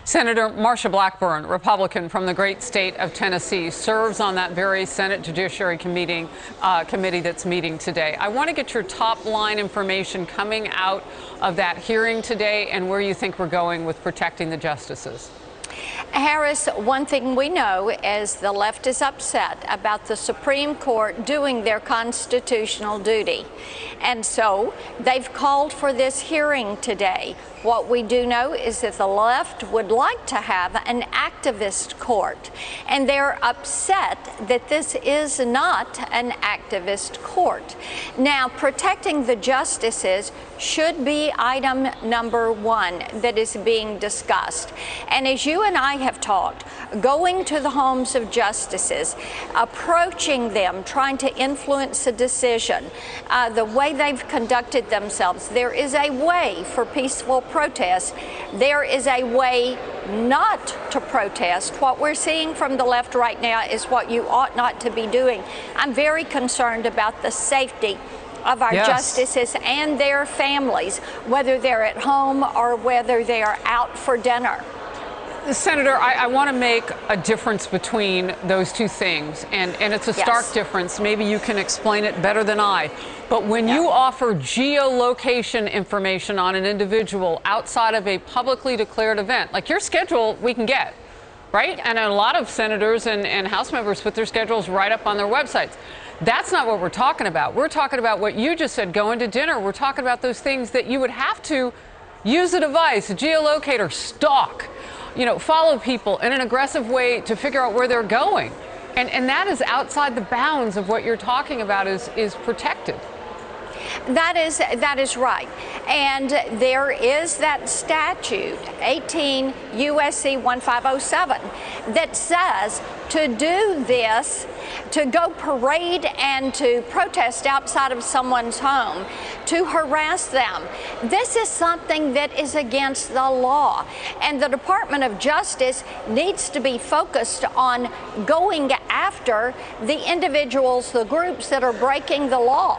Senator Marsha Blackburn, Republican from the great state of Tennessee, serves on that very Senate Judiciary Committee that's meeting today. I want to get your top line information coming out of that hearing today and where you think we're going with protecting the justices. Harris, one thing we know is the left is upset about the Supreme Court doing their constitutional duty. And so they've called for this hearing today. What we do know is that the left would like to have an activist court, and they're upset that this is not an activist court. Now, protecting the justices should be item number one that is being discussed. And as you and I have talked, going to the homes of justices, approaching them, trying to influence a decision, the way they've conducted themselves, there is a way for peaceful protest. There is a way not to protest. What we're seeing from the left right now is what you ought not to be doing. I'm very concerned about the safety of our justices and their families, whether they're at home or whether they are out for dinner. Senator, I want to make a difference between those two things, and it's a stark difference. Maybe you can explain it better than I. But when you offer geolocation information on an individual outside of a publicly declared event, like your schedule we can get, right? And a lot of senators and House members put their schedules right up on their websites. That's not what we're talking about. We're talking about what you just said, going to dinner. We're talking about those things that you would have to use a device, a geolocator, stalk, follow people in an aggressive way to figure out where they're going. And that is outside the bounds of what you're talking about is protected. That is right. And there is that statute, 18 U.S.C. 1507, that says to do this, to go parade and to protest outside of someone's home, to harass them. This is something that is against the law. And the Department of Justice needs to be focused on going after the individuals, the groups that are breaking the law.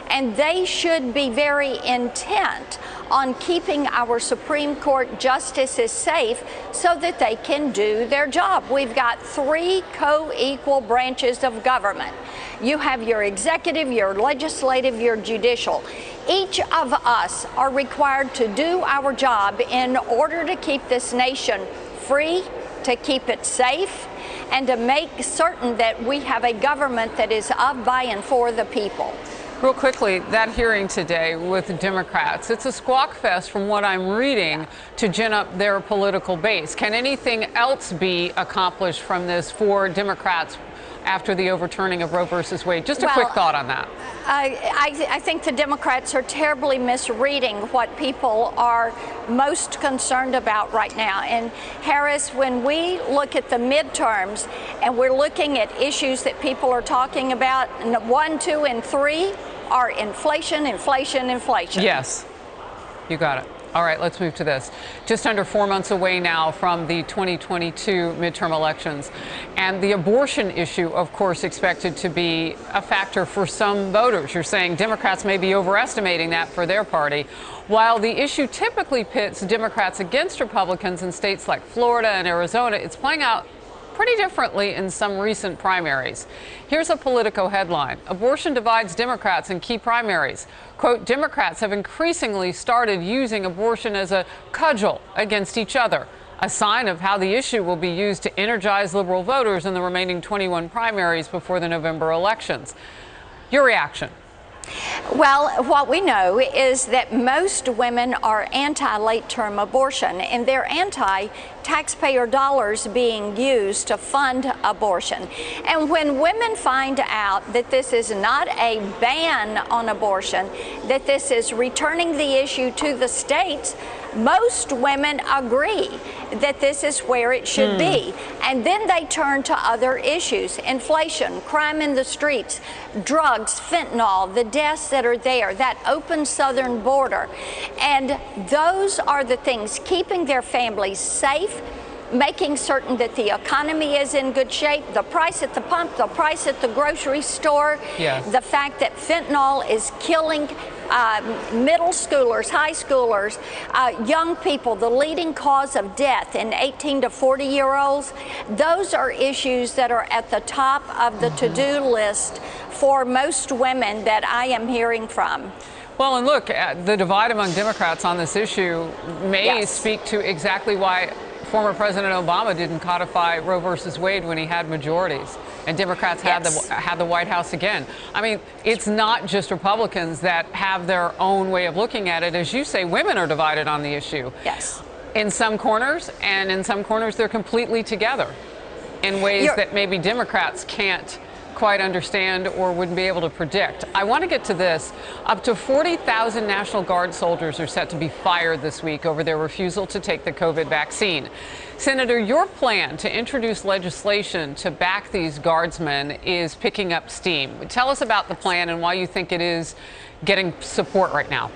And they should be very intent on keeping our Supreme Court justices safe so that they can do their job. We've got three co-equal branches of government. You have your executive, your legislative, your judicial. Each of us are required to do our job in order to keep this nation free, to keep it safe, and to make certain that we have a government that is of, by, and for the people. Real quickly, that hearing today with Democrats, it's a squawk fest from what I'm reading to gin up their political base. Can anything else be accomplished from this for Democrats after the overturning of Roe versus Wade? Just a quick thought on that. I think the Democrats are terribly misreading what people are most concerned about right now. And Harris, when we look at the midterms and we're looking at issues that people are talking about, 1, 2, and 3 are inflation, inflation, inflation. Yes, you got it. All right, let's move to this. Just under 4 months away now from the 2022 midterm elections. And the abortion issue, of course, expected to be a factor for some voters. You're saying Democrats may be overestimating that for their party. While the issue typically pits Democrats against Republicans in states like Florida and Arizona, it's playing out pretty differently in some recent primaries. Here's a Politico headline. Abortion divides Democrats in key primaries. Quote, Democrats have increasingly started using abortion as a cudgel against each other, a sign of how the issue will be used to energize liberal voters in the remaining 21 primaries before the November elections. Your reaction? Well, what we know is that most women are anti-late-term abortion, and they're anti-taxpayer dollars being used to fund abortion. And when women find out that this is not a ban on abortion, that this is returning the issue to the states, most women agree that this is where it should be. And then they turn to other issues: inflation, crime in the streets, drugs, fentanyl, the deaths that are there, that open southern border. And those are the things keeping their families safe, making certain that the economy is in good shape, the price at the pump, the price at the grocery store, the fact that fentanyl is killing middle schoolers, high schoolers, young people, the leading cause of death in 18 to 40-year-olds. Those are issues that are at the top of the to-do list for most women that I am hearing from. Well, and look, the divide among Democrats on this issue may speak to exactly why former President Obama didn't codify Roe versus Wade when he had majorities, and Democrats had the White House again. I mean, it's not just Republicans that have their own way of looking at it. As you say, women are divided on the issue. Yes. In some corners, and in some corners they're completely together in ways that maybe Democrats can't quite understand or wouldn't be able to predict. I want to get to this. Up to 40,000 National Guard soldiers are set to be fired this week over their refusal to take the COVID vaccine. Senator, your plan to introduce legislation to back these guardsmen is picking up steam. Tell us about the plan and why you think it is getting support right now.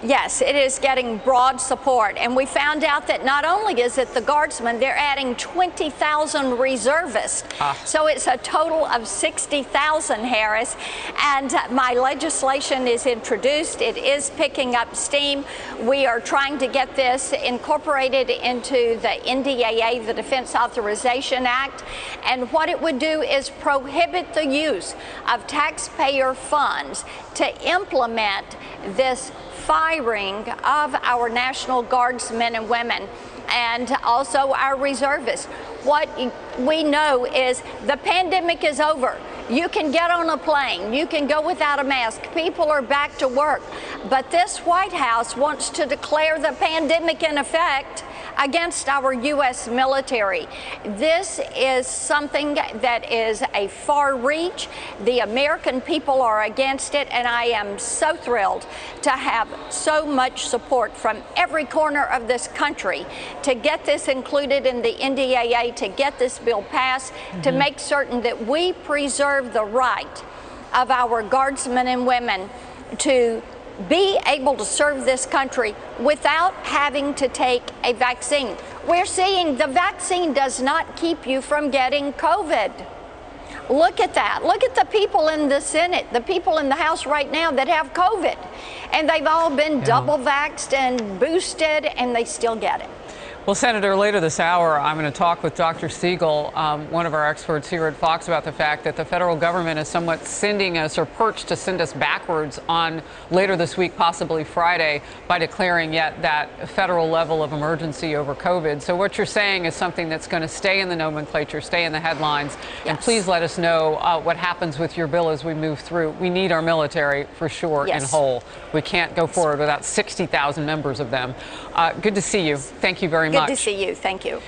Yes, it is getting broad support. And we found out that not only is it the guardsmen, they're adding 20,000 reservists. So it's a total of 60,000, Harris. And my legislation is introduced. It is picking up steam. We are trying to get this incorporated into the NDAA, the Defense Authorization Act. And what it would do is prohibit the use of taxpayer funds to implement this firing of our National Guardsmen and women and also our reservists. What we know is the pandemic is over. You can get on a plane. You can go without a mask. People are back to work. But this White House wants to declare the pandemic in effect against our U.S. military. This is something that is a far reach. The American people are against it, and I am so thrilled to have so much support from every corner of this country to get this included in the NDAA, to get this bill passed, to make certain that we preserve the right of our guardsmen and women to be able to serve this country without having to take a vaccine. We're seeing the vaccine does not keep you from getting COVID. Look at that. Look at the people in the Senate, the people in the House right now that have COVID. And they've all been double vaxxed and boosted, and they still get it. Well, Senator, later this hour, I'm going to talk with Dr. Siegel, one of our experts here at Fox, about the fact that the federal government is somewhat sending us, or perched to send us backwards on later this week, possibly Friday, by declaring yet that federal level of emergency over COVID. So what you're saying is something that's going to stay in the nomenclature, stay in the headlines. And please let us know what happens with your bill as we move through. We need our military for sure and whole. We can't go forward without 60,000 members of them. Good to see you. Thank you very much. Good to see you. Thank you.